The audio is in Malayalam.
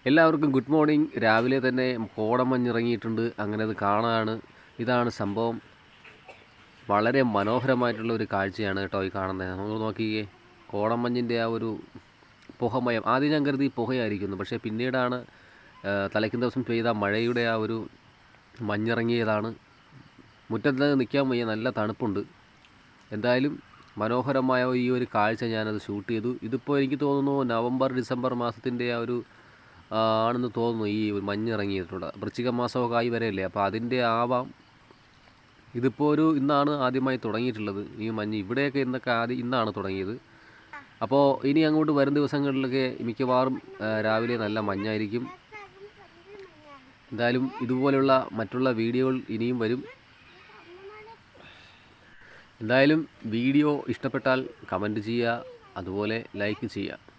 എല്ലാവർക്കും ഗുഡ് മോർണിംഗ്. രാവിലെ തന്നെ കോടമഞ്ഞിറങ്ങിയിട്ടുണ്ട്. അങ്ങനെ അത് കാണാനാണ്. ഇതാണ് സംഭവം. വളരെ മനോഹരമായിട്ടുള്ള ഒരു കാഴ്ചയാണ് കേട്ടോ ഈ കാണുന്നത്. നമ്മൾ നോക്കിയേ, കോടമഞ്ഞിൻ്റെ ആ ഒരു പുകമയം. ആദ്യം ഞാൻ കരുതി പുകയായിരിക്കുന്നു, പക്ഷേ പിന്നീടാണ് തലേക്കുന്ന ദിവസം പെയ്ത മഴയുടെ ആ ഒരു മഞ്ഞിറങ്ങിയതാണ്. മുറ്റത്ത് നിൽക്കാൻ വയ്യ, നല്ല തണുപ്പുണ്ട്. എന്തായാലും മനോഹരമായ ഈ ഒരു കാഴ്ച ഞാനത് ഷൂട്ട് ചെയ്തു. ഇതിപ്പോൾ എനിക്ക് തോന്നുന്നു നവംബർ ഡിസംബർ മാസത്തിൻ്റെ ആ ഒരു ആണെന്ന് തോന്നുന്നു. ഈ മഞ്ഞിറങ്ങിയിട്ടുള്ള വൃശ്ചിക മാസമൊക്കെ ആയി വരെയല്ലേ, അപ്പോൾ അതിൻ്റെ ആവാം. ഇതിപ്പോൾ ഇന്നാണ് ആദ്യമായി തുടങ്ങിയിട്ടുള്ളത് ഈ മഞ്ഞ്. ഇവിടെയൊക്കെ ഇന്നാണ് തുടങ്ങിയത്. അപ്പോൾ ഇനി അങ്ങോട്ട് വരും ദിവസങ്ങളിലൊക്കെ മിക്കവാറും രാവിലെ നല്ല മഞ്ഞായിരിക്കും. എന്തായാലും ഇതുപോലെയുള്ള മറ്റുള്ള വീഡിയോകൾ ഇനിയും വരും. എന്തായാലും വീഡിയോ ഇഷ്ടപ്പെട്ടാൽ കമൻറ്റ് ചെയ്യുക, അതുപോലെ ലൈക്ക് ചെയ്യുക.